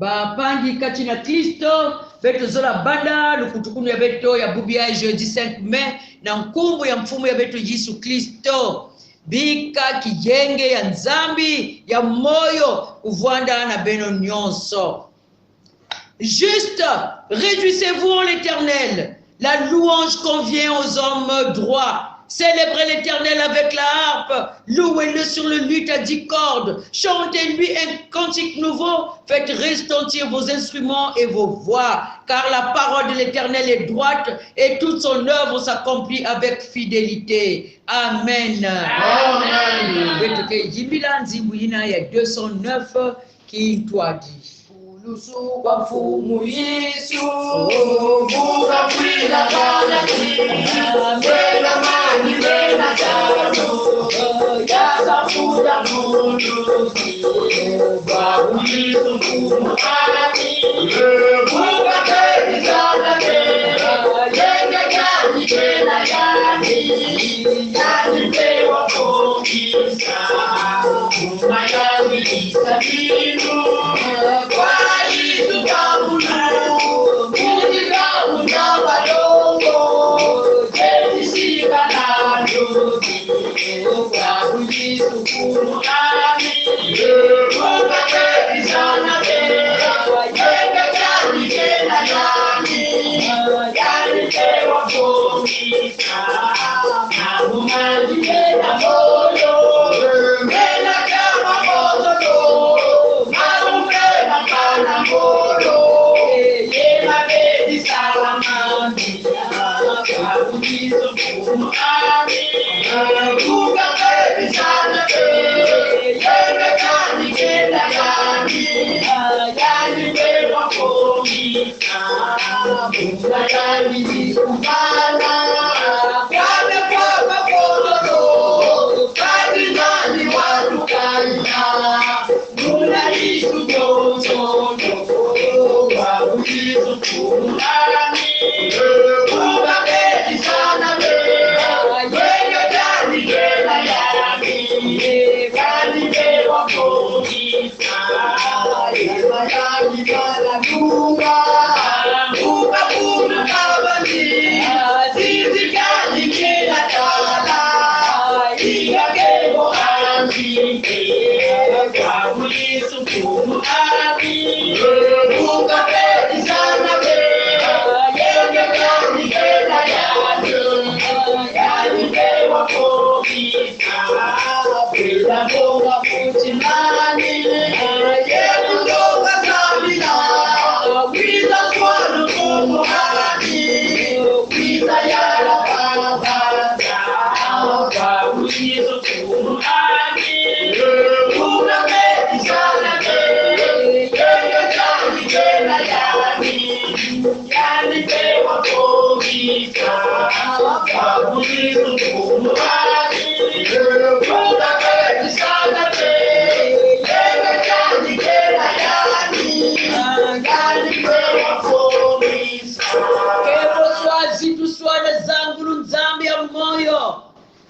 Bapangi kati na Kristo beto zola banda lukutukunu ya beto ya bubia jeudi 5 mai na nkumbu ya mfumu ya beto Yesu Kristo. Bika kijenge ya nzambi ya moyo kuvwanda na beno nyonso. Juste, réjouissez-vous en l'Éternel. La louange convient aux hommes droits. Célébrez l'Éternel avec la harpe, louez-le sur le luth à 10 cordes, chantez-lui un cantique nouveau, faites retentir vos instruments et vos voix, car la parole de l'Éternel est droite et toute son œuvre s'accomplit avec fidélité. Amen. Amen. 209 qui toi dit. Lusu kwa mfumu Yesu Buka kwila kana kina Mbena mani mbena tano Yasa fuda mundu Kwa Yesu mfumu ani Buka kedi sana kena Yenga kani kena yani Yani pewa kongisa Mayami isa binu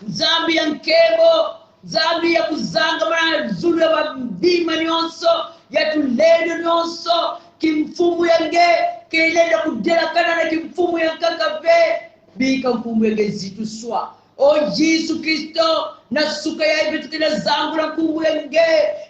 Nzambi ya nkebo, nzambi ya kuzanga mana zulu ya mabima nyonso, ya tulendo nyonso, kimfumu yange, kelenda kudela kana na kimfumu ya kakave, bika mfumu yange zitu swa. O Yesu Kristo, na suka ya ibetu kina zangu na kumbu yange,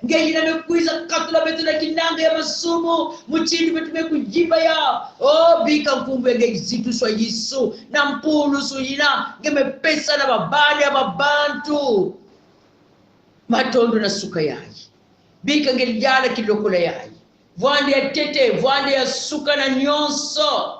nge yina mekuiza katula betu na kinanga ya masumu, muchindu betu mekujiba ya, o bika mfumu yange zitu swa Yesu, na mpulu su yina, nge mepesa na babani ya babantu, matondo na suka yaji, bika nge jala kilokola yaji, vwande ya tete, vwande ya suka na nyonso,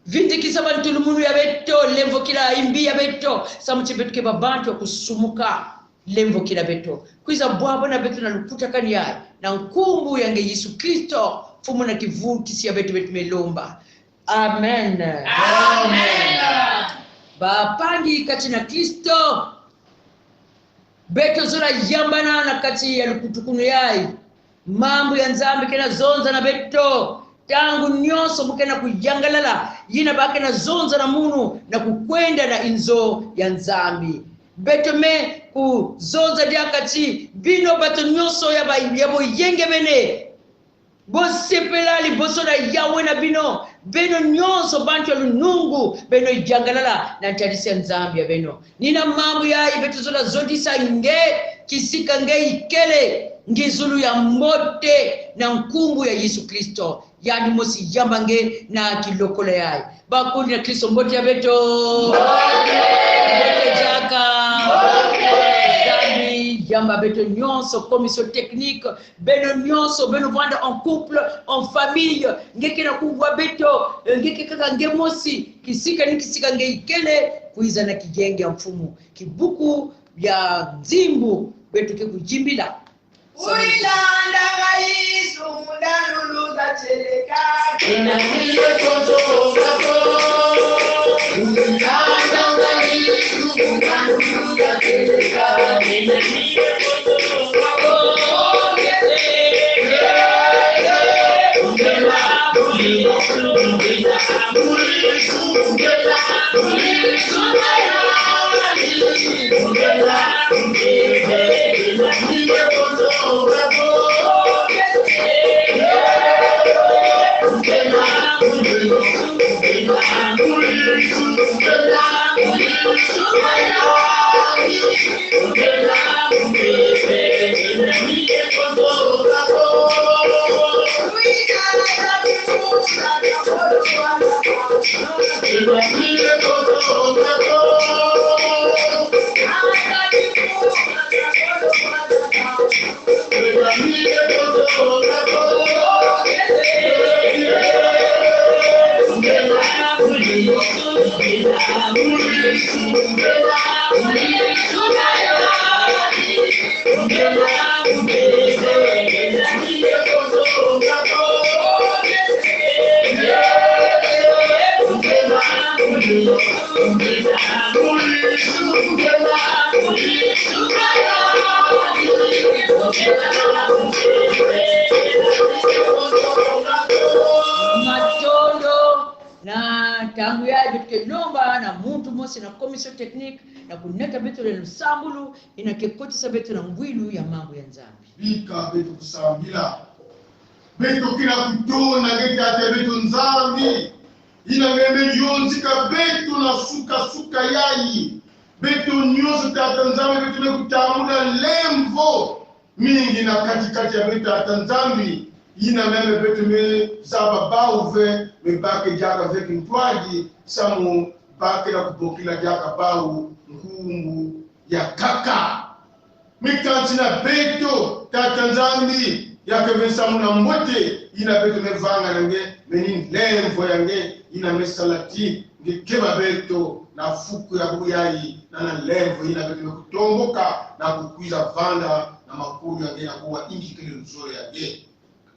viti kisaba ntulumunu ya beto, lemvo kila imbi ya beto, samuchi betu ke babantu wa kusumuka, lemvo kila beto. Kuiza buwabo na beto na luputa kani ya, na nkumbu yange Yesu Kristo, fumu na kivu kisi ya beto betu melomba. Amen. Amen. Bapangi kati na Kristo, beto zora yambana na kati ya lukutukunu yai, mambo ya nzambi kena zonza na beto, tangu nyonso mukena kujangalala yina bake na zonza na munu na kukwenda na inzo ya nzambi beto me ku zonza diakati bino bato nyonso ya boyenge bene bosepela liboso na yawe na bino beno nyonso bantu ya lunungu beno ijangalala na ntalisi ya nzambi ya beno nina mambo yayi betu zola zodisa nge kisika nge ikele ngizulu ya mote na nkumbu ya Yesu Kristo yani mosi yamba nge na kilokola yayi bakundi na Kristo mbote ya beto mbote jaka yamba beto nyonso commission technique beno nyonso beno vanda en couple en famille ngeke na kuwa beto ngeke kaka ngemosi kisika ni kisika ngeikele kuiza na kijenge ya mfumu kibuku ya nzimbu beto ke kujimbila Uilanda Yesu mudalulu gateleka Ina hiyo toto gato Uilanda Yesu mudalulu gateleka Ina hiyo toto gato matondo na tangu yaje tukelomba na muntu mosi na commission technique na kuneta betu le lusambulu ina kekotisa betu na ngwilu ya mambo ya nzambi Bika betu kusambila betu kila kutona gete betu nzambi ina ngeme yonzika betu na suka yayi betu nyoso tata nzambi betu na kutamula lemvo mingi na katikati ya betu tata nzambi ina meme betu me saba bauve me bake jaka veki ntwaji samu bake na kupokila jaka bau nkumbu ya kaka mikanti na beto tata nzambi yake vensamu na mbote ina beto me vanga nange menin lemvo yange ina me salati nge keba beto na fuku ya buyayi na lemvo ina beto me kutomboka na kukwiza vanda na makuru yange na kuwa inji kele nzore yange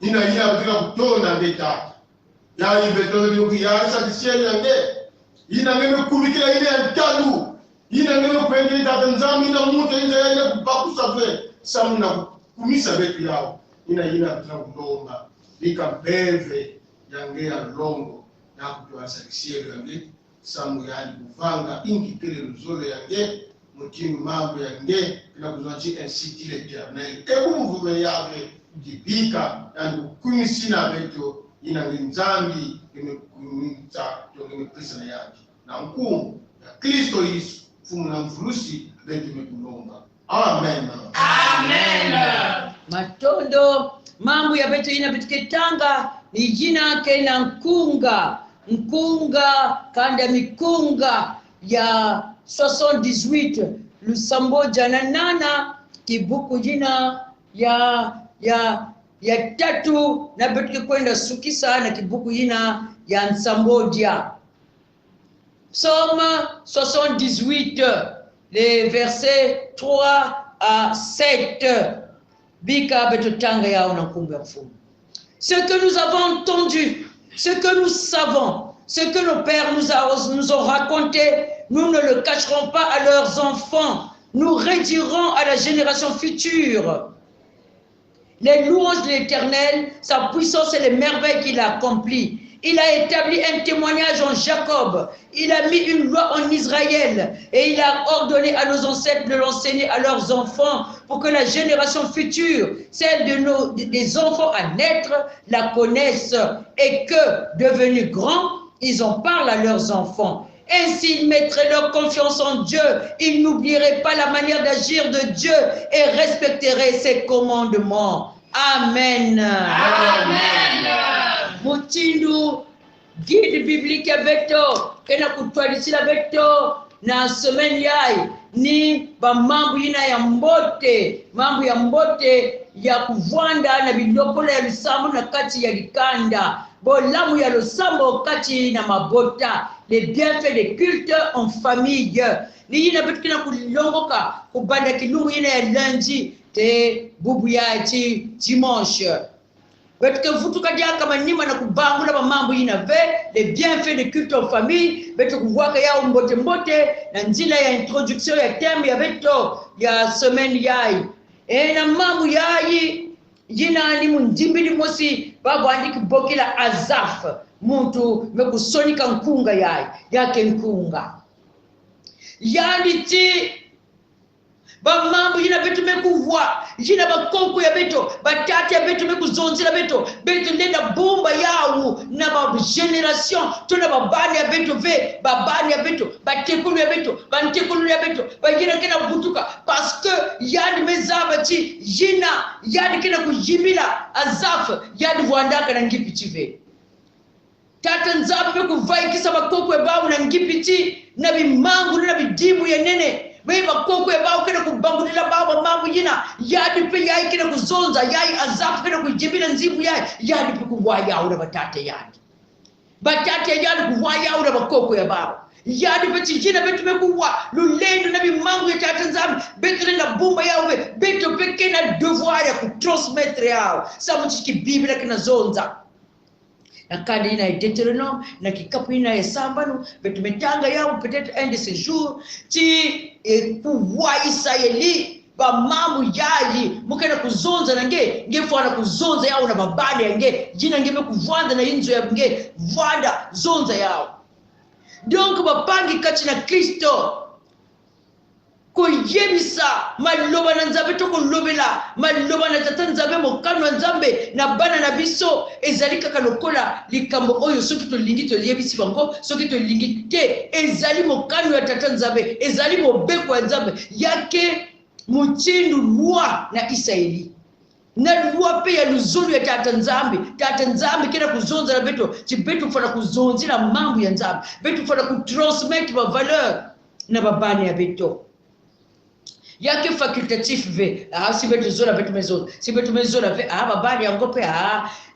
ina beto kutonda ndeta yayi beto me kuyasa kisiya yange ina ngeme kumikila ile ya talu ina ngeme kwende tata nzambi ina muta ina ile kubakusa ve samu na kumisa betu yao ina kutomba lika mbeve yange ya longo na kutuasa kisiya yange samu yani kuvanga ingi kele nzole yange mutini mambo yange kila kuzoachi ensiti le eternel ebu mvume yawe jibika yani kukumisi na beto ina nzambi imekumita tongeme pesa na yake na mkumu ya Kristo Yesu fumu na mfurusi beto imekulomba amen Amen. matondo mambo ya betu ina betu ketanga ni jina kena nkunga kanda mikunga ya 78 lusamboja na nana kibuku jina ya tatu na betu kwenda sukisa na kibuku jina ya nsamboja Psaume 78 les versets 3 à 7 bika betu tanga yao na nkumbu ya mfumu ce que nous avons entendu ce que nous savons ce que nos pères nous ont raconté nous ne le cacherons pas à leurs enfants nous redirons à la génération future les louanges de l'Éternel, sa puissance et les merveilles qu'il a accomplies. Il a établi un témoignage en Jacob. Il a mis une loi en Israël. Et il a ordonné à nos ancêtres de l'enseigner à leurs enfants pour que la génération future, celle des enfants à naître, la connaissent. Et que, devenus grands, ils en parlent à leurs enfants. Ainsi, ils mettraient leur confiance en Dieu. Ils n'oublieraient pas la manière d'agir de Dieu et respecteraient ses commandements. Amen. Amen. Mutindu guide biblique beto kena kutwalisila beto na semaine yai ni ba mambo ina ya mbote, mambo ya mbote ya kuvwanda na bilokola ya lusambo na kati ya likanda, bolamu ya lusambo kati na mabota, les bienfaits des cultes en famille. Ni ina betu kina kulongoka kubanda kilungu ina ya lundi te bubu ya dimanche. Parce que vous tout cas kama nima na kubangula ba mambo inave les bienfaits de culte en famille beto kuwaka ya mbote mbote na njila ya introduction ya terme ya beto ya semaine yai na mambo yai jina ni mundimbili mosi babo andiki bokila Azaf muntu mekusonika nkunga yai yake nkunga yani ti ba mambo yina betu mekuvwa yina bakoko ya beto batata ya betu mekuzonzila beto ndenda bomba yawu na ba generation tona babani ya beto ve babani ya beto batekulu ya beto bantekulu ya beto bayina kena butuka parce que yadi mezaba chi yina yadi kena kujibila Azaf yadi vuandaka na ngipi chive tata nzabu mekuvai kisa bakoko ya babu na ngipi chi na bimangu na bidimu ya nene Weba koko ya bao kena kubangulila baba mambo yina yadi pe yai kena kuzonza yai Azaf kena kujibila nzibu yadi pe kuwaya ura batata yadi kuwaya ura bakoko ya bao yadi pe chijina betu mekuwa lulendo na bimangu ya tata nzambi betu na bumba yao betu pe kena devoir ya kutransmettre yao samu chiki biblia kena zonza na kadi ina Deutéronome na kikapu ina Esambano betumetanga yao peut-être un de ces jours ti kuwa Israeli ba mamu yaji mukena kuzonza nange ngefana kuzonza yao na babali yange jina ngeme kuvanda na inzo ya nge vanda zonza yao donc bapangi kati na Kristo koyebisa maloba na nzambe to kolobela maloba na tata nzambe mokano nzambe na bana na biso ezali kaka lokola likambo oyo soki to lingi to yebisi bango soki to lingi te ezali mokano ya tata nzambe ezali mobeko ya nzambe yake mutindu lwa na Israeli na lwa pe ya luzulu ya tata nzambe kena kuzonza na beto chibetu fana kuzonzila mambo ya nzambe betu fana kutransmettre ba valeur na babani ya beto yake facultatif ve si betu zola betu mezola si betu mezola ve babali yango pe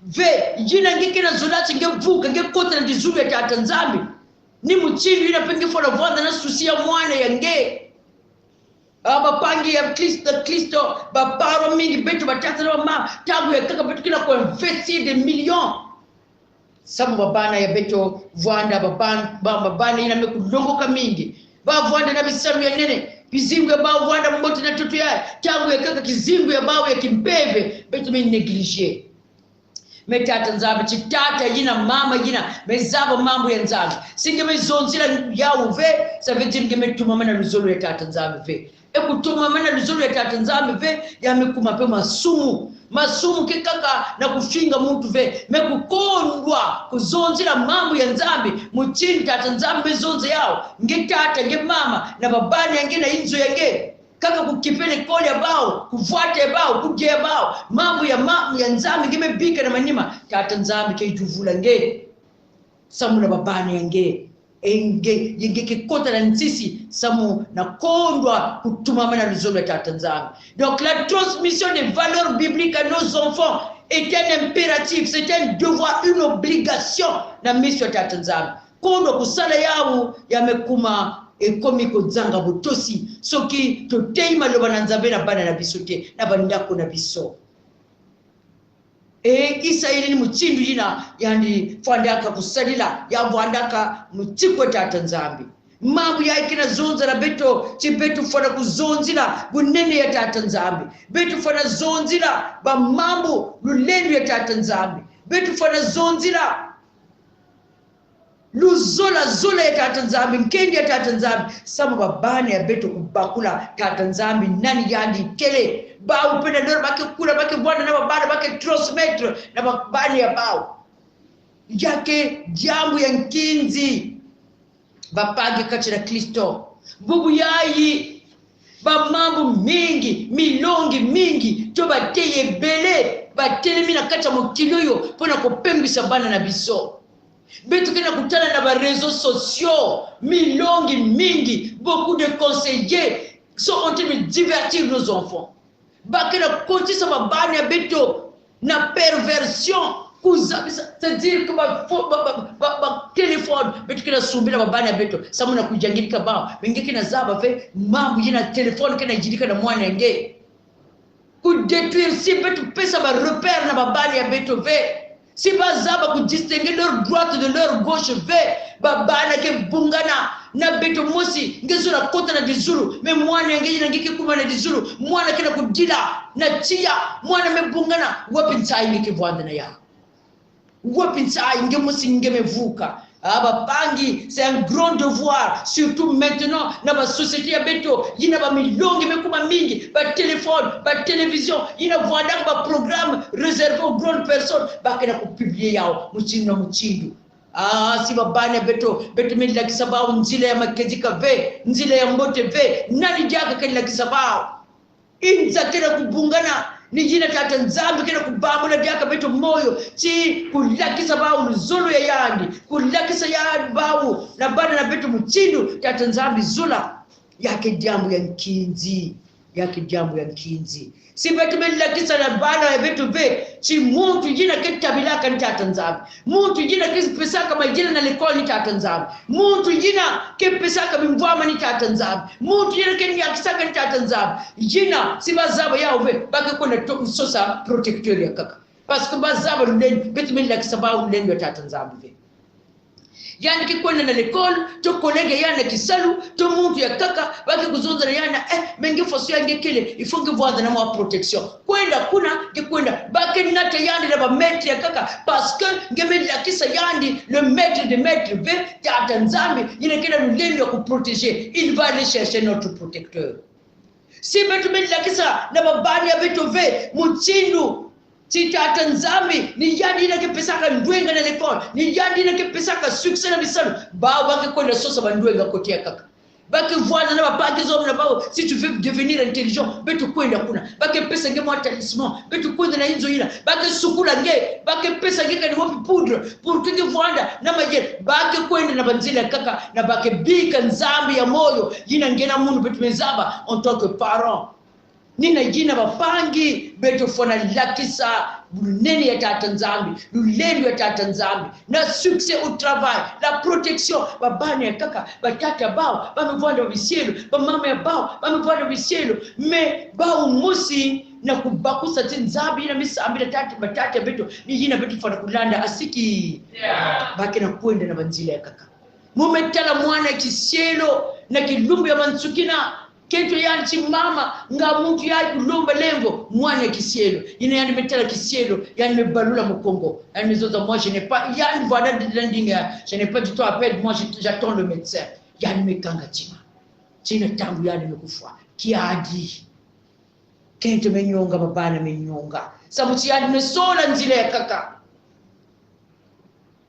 ve jina ngike na zolati ngevuka ngekota na dizulu ya tata nzambe ni muchindi ina penge fona vanda na susia mwana yange bapangi ya Kristo baparo mingi betu batata na mama tabu ya kaka betu kila ko investir des millions sabu babana ya beto vanda babana ina mekulongoka mingi vanda na bisamu ya nene kizingu ya bao vanda mbote na tutu ya tangu ya kaka kizingu ya bao ya kimpeve betu me neglige metata nzambe chitata yina mama yina mezaba mambo ya nzambe singe mezonzila yawo ve ça veut dire que metuma mana luzolo ya tata nzambe ve ekutuma mana luzolo ya tata nzambe ve yamekuma pe masumu kekaka na kufinga muntu ve mekukondwa kuzonzila mambo ya nzambe muchini tata nzambe mezonze yao ngetata nge mama na babani yange na inzo yange kaka kukipele kole ya bao kufuate bao kuje bao mambo ya nzambe ngemebika na manima tata nzambe keituvula nge samu na babani yange yenge kikota na nsisi samu na kondwa kutuma mana luzolo ya tata nzambe. Donc la transmission des valeurs bibliques à nos enfants est un impératif, c'est un devoir, une obligation na mission ya tata nzambe. Kondwa kusala yao yamekuma ekomi kozanga botosi soki totei maloba na nzambe na bana na biso te na bandako na biso. Israeli ni muchindu yina yani fandaka kusalila ya vwandaka mutiko tata nzambe mambo ya ikina zonza na beto chibetu fana kuzonzila bunene ya tata nzambe betu fana zonzila ba mambo lulendo ya tata nzambe betu fana zonzila luzola zola ya tata nzambi nkendi ya tata nzambi sama babane ya beto kubakula tata nzambi nani yandi kele ba upenda dora bake kula bake bwana na babane bake transmettre na babane ya bao yake jambo ya nkinzi bapage kachira Kristo bubu yayi ba mambo mingi milongi mingi to bateye bele batelemi na kata mokili oyo pona kopembisa bana na biso betu kena kutana na ba réseaux sociaux milongi mingi beaucoup de conseillers sont en train de divertir nos enfants bakena kotisa babana ya beto na perversion c'est-à-dire que ba téléphone betu kena sumbila babana ya beto samuna kujangilika bao wengine kena zaba fe mambo yina téléphone kena jidika na mwana nge ku détruire si betu pesa ba repère na babana ya beto ve si bazaba ku distinguer leur droite de leur gauche ve babana ke bungana na beto mosi ngezura kota na dizuru me mwana ngeji na ngike kuma na dizuru mwana kena kudila na tia mwana mebungana wapi ntai ngike vwanda na ya wapi ntai nge mosi nge mevuka aba pangi c'est un grand devoir surtout maintenant na ba société ya beto yina ba milongi mekuma mingi ba téléphone ba télévision yina vwanda ba programme réservé aux grandes personnes ba kena ku publier yao muchindu si babane beto mimi la kisabao nzile ya makejika ve nzile ya mbote ve nani jaka kila kisabao inza kena kubungana ni jina tata nzambi kena kubamula jaka beto moyo chi kulakisa bao nzolo ya yandi kulakisa ya bao na bana na beto mchindu tata nzambi zula yake jambo ya nkinzi si betu mela kisa na bana ya betu ve chi muntu jina ketabilaka ni tata nzambi muntu jina kipesaka majina na lekoli ni tata nzambi muntu jina kipesaka mimvama ni tata nzambi muntu jina kenyakisaka ni tata nzambi jina si bazaba yao ve baki kuna sosa protecteur ya kaka parce que bazaba luleni betu mela kisa bao luleni ya tata nzambi ve yani kikwenda na l'école to collègue yana kisalu to muntu ya kaka baki kuzonza yana mengi fosu yange kile ifunge voix na mwa protection kwenda kuna kikwenda baki nata yandi na ba maître ya kaka parce que ngemeli la kisa yandi le maître de maître ve tata nzambi yine kila lulendo ku protéger il va aller chercher notre protecteur si betu meli la kisa na babani ya betu ve muchindu si tata nzambi ni yandi na kepesaka ndwenga na l'école ni yandi na kepesaka succès na bisalu bao baki kwenda sosa bandwenga kotia kaka baki voana na bapaki zomu na bao si tu veux devenir intelligent betu kwenda kuna baki pesa nge mwa talisman betu kwenda na hizo ila baki sukula nge baki pesa nge kani wapi poudre pour que voanda na maje baki kwenda na banzila kaka na baki bika nzambi ya moyo jina ngena mundu betu mezaba en tant que parent nina jina bapangi beto fona lakisa bunene ya tata nzambi lulendo ya tata nzambi na succès au travail la protection babane ya kaka batata bao bamevanda visielo bamama ya bao bamevanda visielo me bao musi na kubakusa nzambi ina misambi na tata batata beto ni jina beto fona kulanda asiki baki na kwenda na banzila ya kaka mumetala mwana kisielo na kilumbu ya mansukina kento yanchi mama nga muntu yai kulomba lengo mwana kisielo ina yani metala kisielo yani mebalula mkongo yani mezoza moi je n'ai pas yani voilà de landinga je n'ai pas du tout appel moi j'attends le médecin yani mekanga china tangu yani mekufa kiadi kento menyonga babana menyonga sabuti yani mesola nzile ya kaka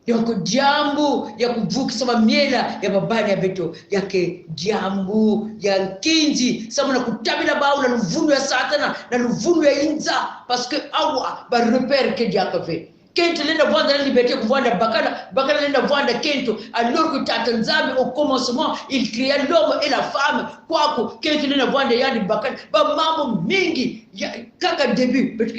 yako jambo ya kuvukisa mamiela ya babani ya beto yake jambo ya nkinji sababu na kutabila bao na luvunu ya satana na luvunu ya inza parce que awa ba repère que diaka fait kento lenda vanda la liberté kuvanda bakala lenda vanda kento alors que tata nzambi au commencement il créa l'homme et la femme kwako kento lenda vanda yandi bakala ba mambo mingi ya kaka début betu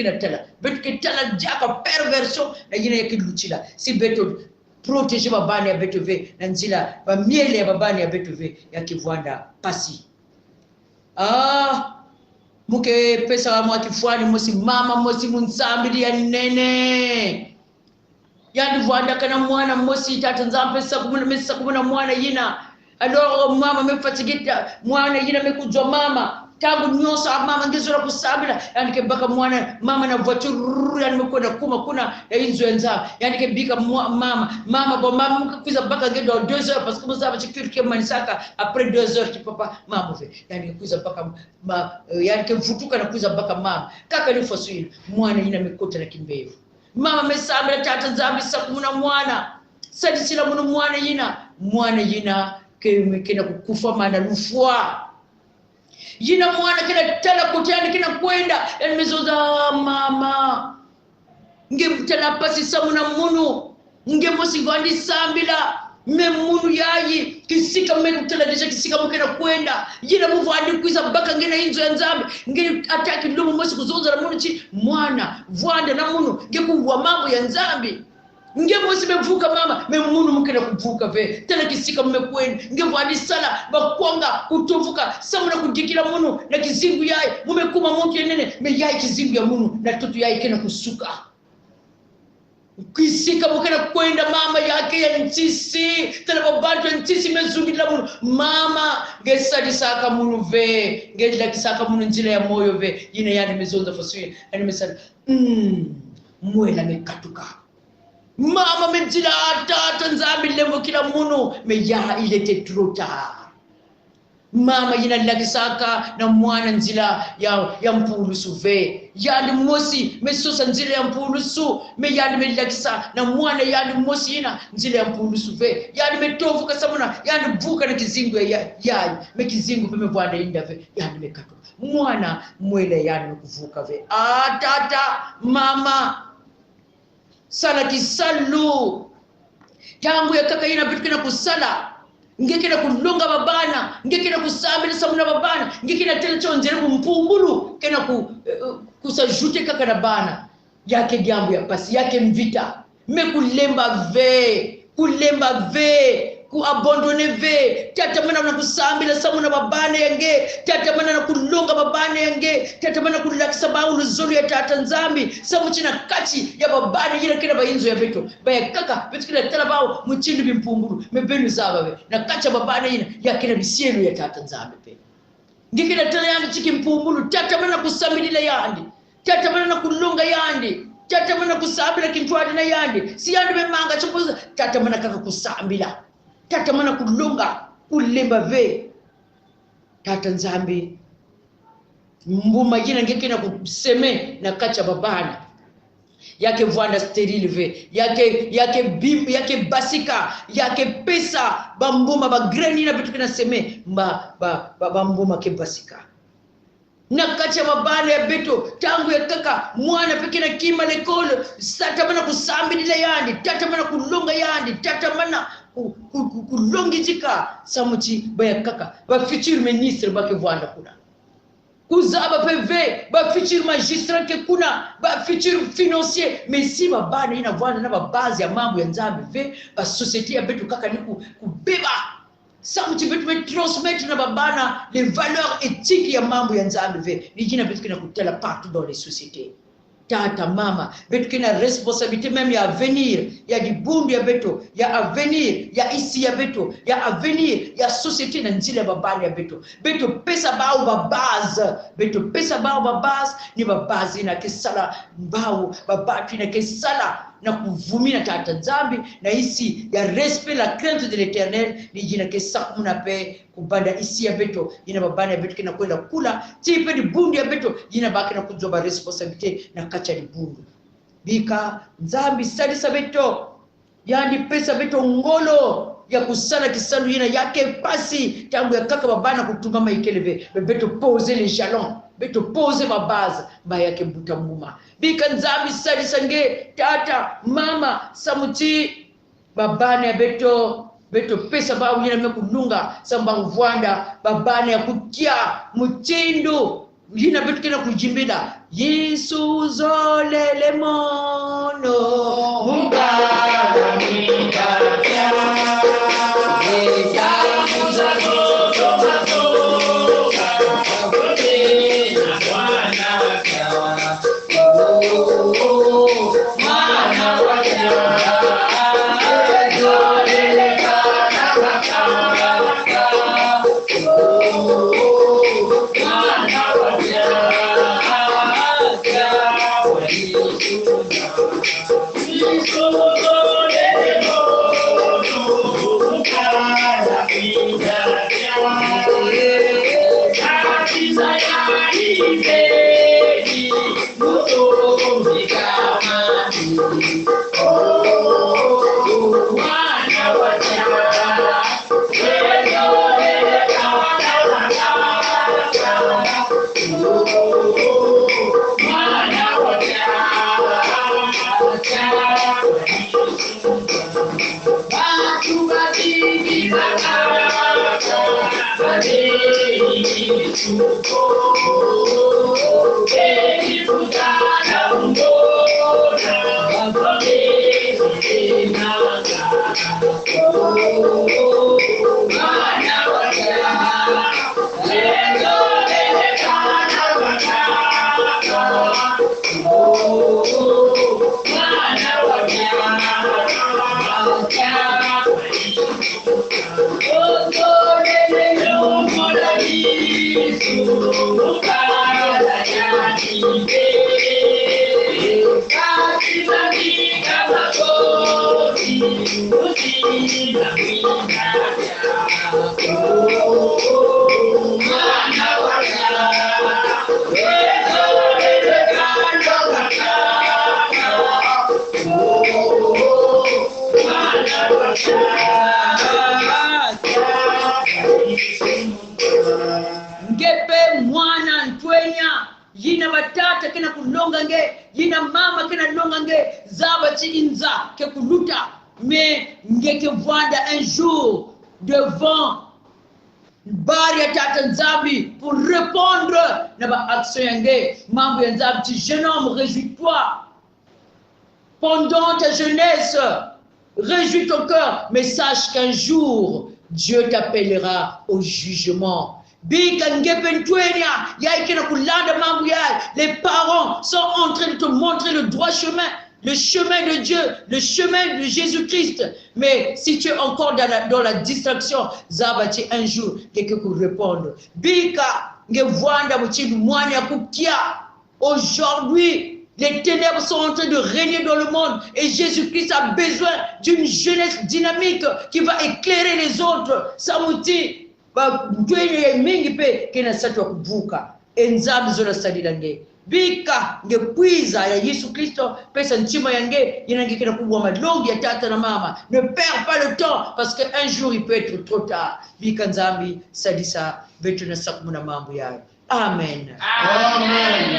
kitala jaka perversion na yine yake luchila si beto protéger babani ya beto ve na nzila ba miele ya babani ya beto ve ya kivwanda pasi muke pesa wa mwa kifuani mosi mama mosi munsambi ya nene yani vwanda kana mwana mosi tata nzambe pesa kumuna mwana yina alors mama mefatigita mwana yina mekujwa mama tangu nyoso mama ngezora kusabila yani ke baka mwana mama na voiture yani mkwenda kuna ya inzo enza yani ke bika mama bo mama mkakuza baka ngedo 2 heures parce que mzaba chikiri ke manisaka après 2 heures ti papa mama ve yani kuza baka yani ke vutuka na kuza baka mama kaka ni fosili mwana ina mikota na kimbevu mama mesabila tata nzambi sakumuna mwana sadi sila muno mwana yina kena kukufa mana lufwa yina mwana kena tala kutani kena kwenda yani mezoza mama nge mtala pasi samuna munu nge mosi gwandi sambila me munu yayi kisika me mtala deja kisika mukena kwenda yina muvu andi kuiza baka ngena inzo ya nzambi nge ataki lumu mosi kuzonza na munu chi mwana vuanda na munu nge kuwa mambo ya nzambi nge mosi mevuka mama me munu mukena kuvuka ve tena kisika mmekweni nge vwadi sala bakwanga kutovuka samuna kudikira munu na kizingu yayi mumekuma moki nene me yayi kizingu ya munu na tutu yayi kena kusuka kisika mukena kwenda mama yake ya ntisi tena babantu ya ntisi mezungila munu mama nge sadi saka munu ve nge jila kisaka munu njila ya moyo ve yine yani mezonza fasuye yani mesadi mwela mekatuka mama mejila tata nzambi lembo kila munu me ya il était trop tard mama yina lakisaka na mwana nzila ya mpulusu ve yandi mosi mesosa nzila ya mpulusu me yandi melakisa na mwana yandi mosi yina nzila ya mpulusu ve yandi metofu kasamuna yandi buka na kizingu ya me kizingu pe mevwanda inda ve yandi mekatu mwana mwele yandi mekuvuka ve tata mama sala kisalu tangu ya kaka ina bitu kina kusala ngekina kulunga babana ngekina kusambila samuna babana ngekina tele chonjere kumpungulu kena kusajute kaka na bana yake jambo ya pasi yake mvita me kulemba ve kuabandone ve tatamana na kusambila samuna babana yange tatamana na kulunga babana yange tatamana kulakisa baulu zulu ya tata nzambi samuchina kachi ya babana yina kina bayinzo ya beto baya kaka betu kina tala bao muchindu bimpunguru mebenu zaba we na kacha babana yina ya kina bisielu ya tata nzambi pe ngikina tala yandi chiki mpunguru tatamana kusambilila yandi tatamana na kulunga yandi tatamana kusambila kintwadi na yandi si yandi memanga chupuza tatamana kaka kusambila tata mana kulunga kulemba ve tata nzambi mbuma jina ngekina kuseme na kacha babana yake vwanda sterile ve yake bim yake basika yake pesa bambuma ba greni na vitu kina seme bambuma ke basika na kacha babana ya beto tangu ya kaka mwana pekina kima lekolo tata mana kusambila yandi tata mana kulunga yandi tata mana kulongijika samuchi baya kaka ba futur ministre ba ke vwanda kuna kuzaba PV ba futur magistrat ke kuna ba futur financier mais si babana ina vwanda na ba base ya mambo ya nzambi ve ba société ya betu kaka ni kubeba samuchi betu me transmettre na babana les valeurs éthiques ya mambo ya nzambi ve ni jina betu kina kutela partout dans les sociétés tata mama betu kina responsabilité même ya avenir ya dibundu ya beto ya avenir ya isi ya beto ya avenir ya société na nzile babani ya beto pesa bao ba base beto pesa bao ba base ni ba base na kesala bao babatu na kesala na kuvumina tata nzambi na isi ya respect la crainte de l'Éternel ni jina kesaku na pe kubanda isi ya beto jina babani ya beto kina kwenda kula tipe di bundu ya beto jina baki na kuzoba responsabilité na kacha di bundu bika nzambi sadi sabeto yandi pesa beto ngolo ya kusala kisalu yina yake pasi tangu ya kaka babana kutumama ikeleve beto poser les jalons beto pose ma base ba yake buta muma bika nzambi sadi sange tata mama samuti babana ya beto pesa ba yina mekulunga samba mvwanda babana ya kutia mutindo yina beto kena kujimbida Yesu zolele mono Mugaramika Ngepe mwana ntwenya yina batata kena kulonga nge yina mama kena longa nge zaba chiinza ke kuluta mais ngeke vwanda un jour devant bari ya tata nzambi pour répondre na ba action yange mambo ya nzambi ti jeune homme réjouis-toi pendant ta jeunesse, réjouis ton cœur, mais sache qu'un jour Dieu t'appellera au jugement. Les parents sont en train de te montrer le droit chemin, le chemin de Dieu, le chemin de Jésus-Christ. Mais si tu es encore dans la distraction, Zabati un jour, quelqu'un pour répondre. Aujourd'hui, les ténèbres sont en train de régner dans le monde et Jésus-Christ a besoin d'une jeunesse dynamique qui va éclairer les autres. Samuti, ndwenye mingi pe kena satwa kuvuka enzabu zola sadilange bika ngekwiza ya Yesu Kristo pesa nchima yange yange kena kubwa malongi ya tata na mama. Ne perds pas le temps parce qu'un jour il peut être trop tard. Bika nzambi sadisa betu na sakumuna mambo yayo. Amen. Amen.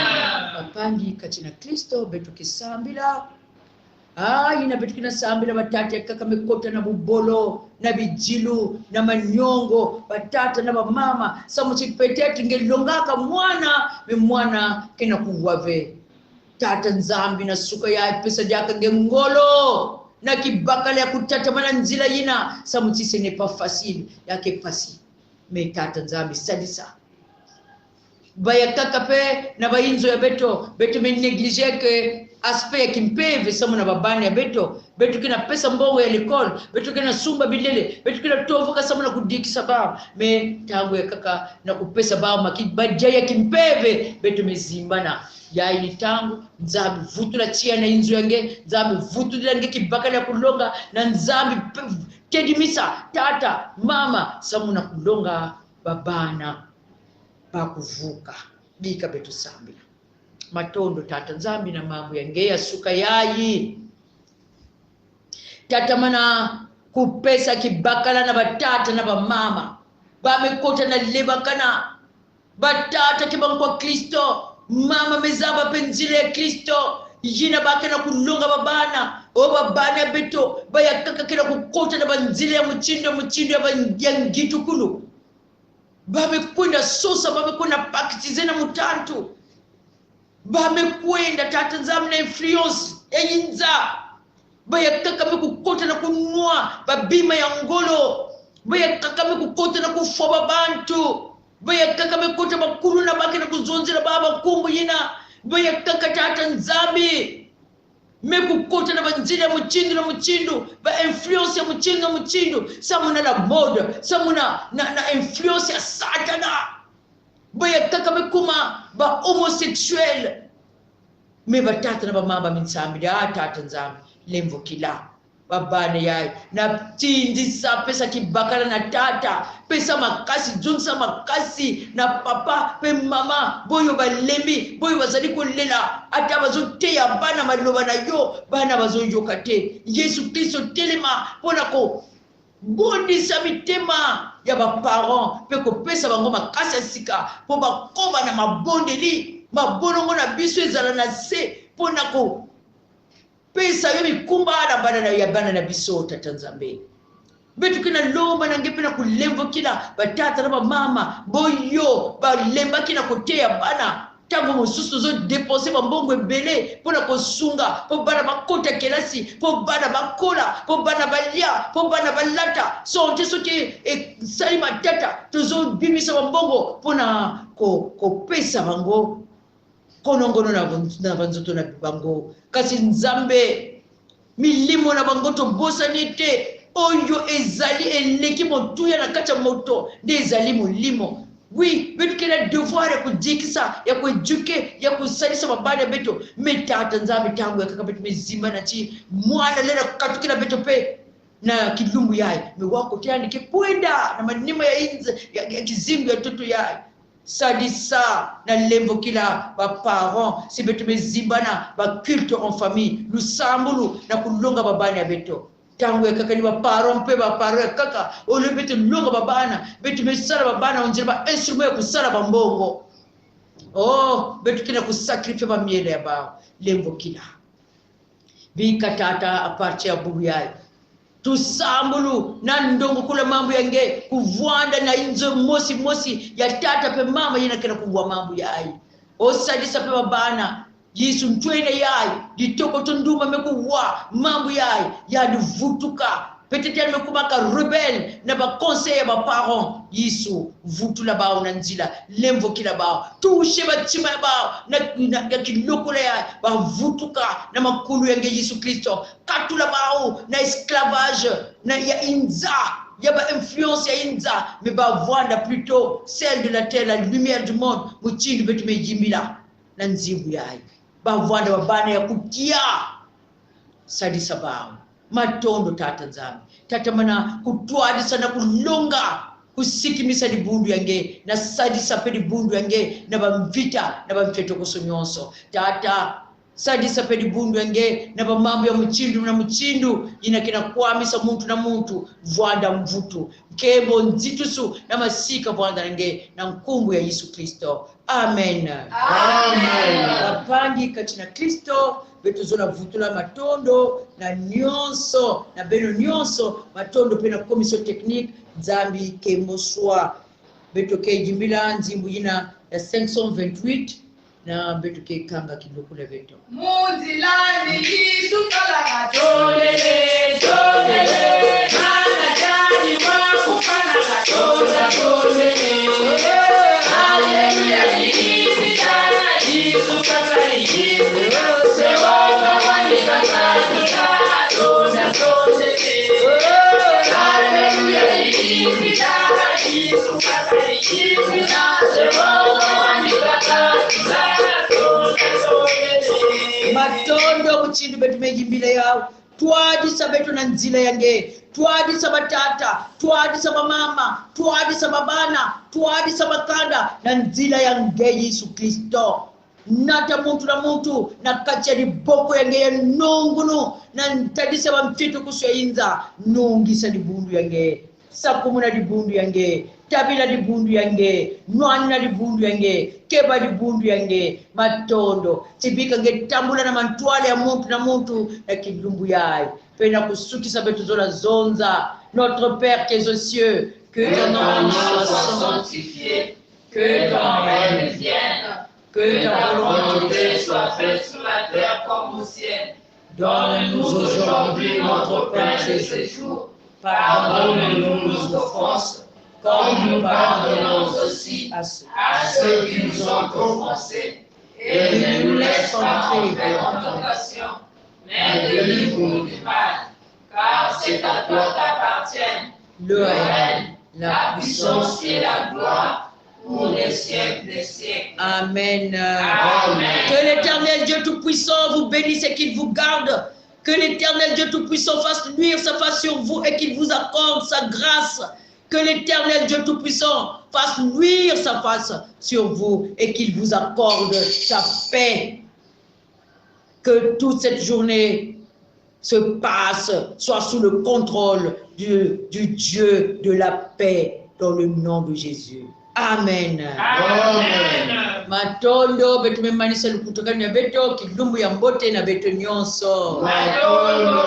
Papandi katina Kristo betu kisambila. Ina betu kina sambila batata kaka mekota na bubolo na bijilu na manyongo batata na mama samuchi petetu ngelongaka mwana kena kuwave tata nzambi na suka ya pesa jaka ngengolo na kibakala ya kutata mana nzila yina samuchi ce n'est pas facile yake facile mais tata nzambi sadisa baya kaka pe na bayinzo ya beto me négliger que aspect ya kimpeve samu na babani ya beto kina pesa mbongo ya l'école beto kina sumba bilele beto kina tovuka samu na kudikisa ba me tangu ya kaka na kupesa ba makibajja ya kimpeve beto mezimbana ya ili tangu nzambi vutu la chia na inzo yange nzambi vutu lange kibaka ya kulonga na nzambi tedimisa tata mama samu na kulonga babana bakuvuka bika betu sambila matondo tata nzambi na mambo yangeya suka yayi tata mana kupesa kibakala na batata na bamama bamekota na lebakana batata kibankwa Kristo mama mezaba penzile ya Kristo yina baka na kulunga babana o babana beto bayakaka kila kukota na banzile ya mchindo ya ngitu kulu bamekwenda sosa bamekwenda pakitizena mutantu bamekwenda tata nzambi na influence eyinza bayakaka mekukota na kunua babima ya ngolo bayakaka mekukota na kufoba bantu bayakaka mekota bakulu na baki na kuzonzela baba kumbu yina bayakaka tata nzambi mekukota na banzili ya muchindu ba influence ya muchindu samuna la mode samuna na influence ya satana bayakaka mekuma ba homosexuel me batata na bamama minsambi da tata nzambi lemvo kila babane yai na tindisa pesa kibakala na tata pesa makasi junsa makasi na papa pe mama boyo balembi boyo bazali kolela ata bazoteya bana maloba na yo bana bazoyoka te Yesu Kristo telema pona ko bondisa mitema ya baparent pe kopesa bango makasi sika po bakoba na mabondeli mabonongo na biso ezala na se pona ko pesa yo mikumba na bana ya bana na biso tata nzambe betu kina lomba na ngepena kulemvo kila batata na mama boyo balemba kina koteya bana tango mosusu zo dépenser bambongo ebele pona kosunga po bana bakota kelasi po bana bakola po bana balia po bana balata sonte soki sali matata tozo bimisa bambongo pona kopesa bango konongono na banzoto na bango kasi nzambe milimo na bango tobosani te oyo ezali eleki motuya na kati ya moto nde ezali molimo oui betu kena devoir ya kujikisa ya kueduke ya kusalisa mabana beto metata nzambe tangu ya kaka betu mezimba na chi mwana lena katukila beto pe na kilumbu yai mewako tayani kipuenda na manima ya inze ya kizimbu ya toto yai sadisa na lemvo kila ba parents si betu mezimbana ba culte en famille lusambulu na kulonga babana beto tangu ya kaka ni ba parents pe ba parents kaka ole betu longa babana betu mesala babana onjira ba instrument ya kusala bambongo oh betu kina kusacrifice ba miele ya bao lemvo kila bika tata aparche ya bubu yai tusambulu na ndongo kula mambo yange kuvwanda na inzo mosi ya tata pe mama yina kena kuwa mambo yai osadisa pe babana Yesu mtwene yai ditoko tunduma mekuwa mambo yai ya divutuka peut-être elle mekumaka rebelle na ba conseil ba parents Yesu vutula bao na nzila lemvo kila bao touche ba chima bao na kilokole ya ba vutuka na makulu yange Yesu Kristo katula bao na esclavage na ya inza ya ba influence ya inza mais ba vwanda plutôt celle de la terre la lumière du monde muchindi betu mejimila na nzibu yai ba vwanda babana ya kutia sadisa bao matondo tata nzambe tata mana kutwadisa na kulonga kusikimisa libundu yange na sadisa pe libundu yange na bamvita na bamfeto kusonyonso tata sadisa pe libundu yange na bamambo ya mchindu ina kina kwamisa muntu na muntu vwanda mvutu kebo nzitusu na masika vwanda yange na nkumbu ya Yesu Kristo amen Amen. Wapangi katina Kristo betuzona vutula matondo na nyonso na beno nyonso matondo pena commission technique nzambi kemoswa betoke jimbila nzimbu yina ya 528 na betoke kanga kilokule beto Muzilani Yesu kala tolele mana jani wako kana tolele haleluya Yesu kala Yesu sewa wani kala tolele haleluya Yesu kala Yesu sewa wani kala matondo kuchindu betu mejimbile yao twadisa betu na nzila yange twadisa batata twadisa bamama twadisa babana twadisa bakanda na nzila yange Yesu Kristo nata muntu na muntu na kachari boko yange ya nongunu na ntadisa bamfito kuswa inza nongisa libundu yange sakumuna libundu yange tabila libundu yange nwana libundu yange keba libundu yange matondo tibika ngetambula na mantwale ya muntu na muntu na kilumbu yai pena kusukisa betu zola zonza notre Père qui est aux cieux que ton nom soit sanctifié que ton règne vienne que ta volonté soit faite sur la terre comme au ciel donne-nous aujourd'hui notre pain de ce jour pardonne-nous nos offenses comme nous pardonnons aussi à ceux qui nous ont offensés, et ne nous laisse pas entrer en tentation, mais délivre-nous du mal, car c'est à toi qu'appartiennent le règne, la puissance et la gloire pour les siècles des siècles. Amen. Amen. Que l'Éternel Dieu Tout-Puissant vous bénisse et qu'il vous garde. Que l'Éternel Dieu Tout-Puissant fasse luire sa face sur vous et qu'il vous accorde sa grâce. Que l'Éternel Dieu Tout-Puissant fasse luire sa face sur vous et qu'il vous accorde sa paix. Que toute cette journée se passe, soit sous le contrôle du Dieu de la paix dans le nom de Jésus. Amen. Amen. Matondo betu memanisa lukutokani ya beto kidumbu ya mbote na beto nyonso. Matondo.